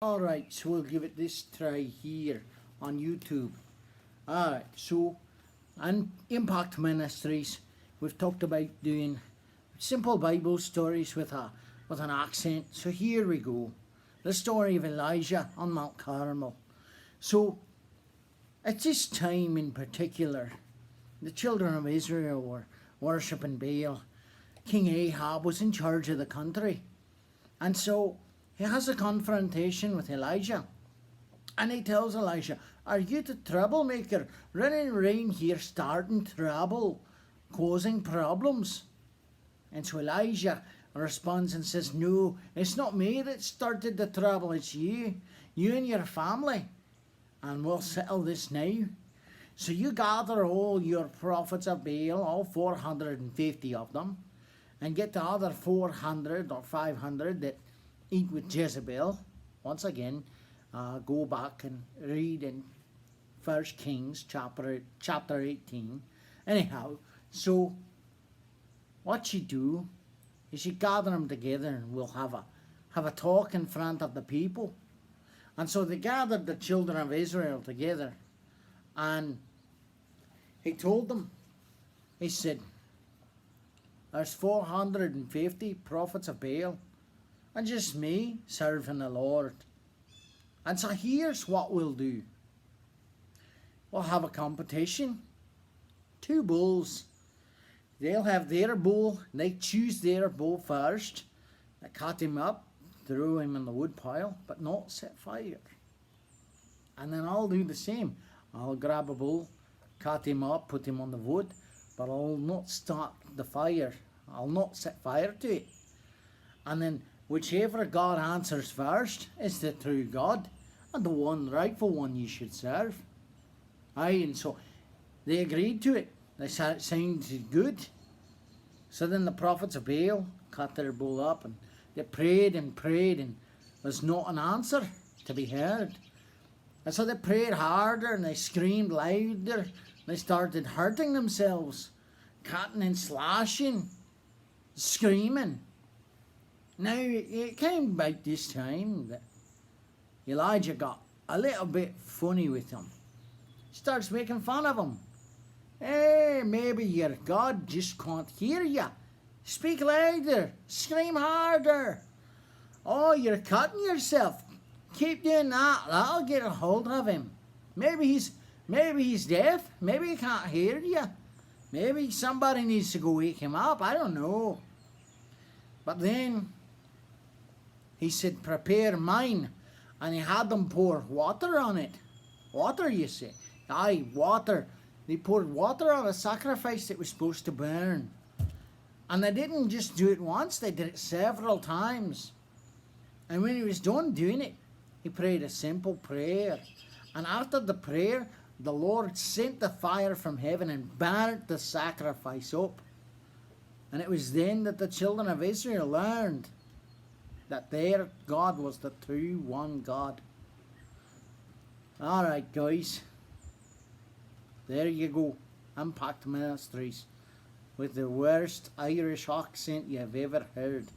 Alright, so we'll give it this try here on YouTube. Alright, so on Impact Ministries, we've talked about doing simple Bible stories with an accent. So here we go. The story of Elijah on Mount Carmel. So at this time in particular, the children of Israel were worshipping Baal. King Ahab was in charge of the country. And so he has a confrontation with Elijah. And he tells Elijah, "Are you the troublemaker running around here starting trouble, causing problems?" And so Elijah responds and says, "No, it's not me that started the trouble, it's you and your family. And we'll settle this now. So you gather all your prophets of Baal, all 450 of them, and get the other 400 or 500 that eat with Jezebel." Once again, go back and read in 1 Kings chapter 18. Anyhow, so what you do is you gather them together and we'll have a talk in front of the people. And so they gathered the children of Israel together, and he told them, he said, "There's 450 prophets of Baal, and just me serving the Lord. And so here's what we'll do. We'll have a competition. 2 bulls. They'll have their bull. They choose their bull first. They cut him up, throw him in the wood pile, but not set fire. And then I'll do the same. I'll grab a bull, cut him up, put him on the wood, but I'll not start the fire. I'll not set fire to it. And then whichever God answers first is the true God and the one rightful one you should serve." Aye, and so they agreed to it. They said it sounded good. So then the prophets of Baal cut their bull up, and they prayed, and there's not an answer to be heard. And so they prayed harder, and they screamed louder. They started hurting themselves, cutting and slashing, screaming. Now, it came about this time that Elijah got a little bit funny with them. Starts making fun of them. "Hey, maybe your God just can't hear you. Speak louder. Scream harder. Oh, you're cutting yourself. Keep doing that. That'll get a hold of him. Maybe he's deaf. Maybe he can't hear you. Maybe somebody needs to go wake him up. I don't know." But then he said, "Prepare mine." And he had them pour water on it. Water, you see. Aye, water. They poured water on a sacrifice that was supposed to burn. And they didn't just do it once, they did it several times. And when he was done doing it, he prayed a simple prayer. And after the prayer, the Lord sent the fire from heaven and burnt the sacrifice up. And it was then that the children of Israel learned that their God was the true one God. Alright, guys. There you go. Impact Ministries with the worst Irish accent you've ever heard.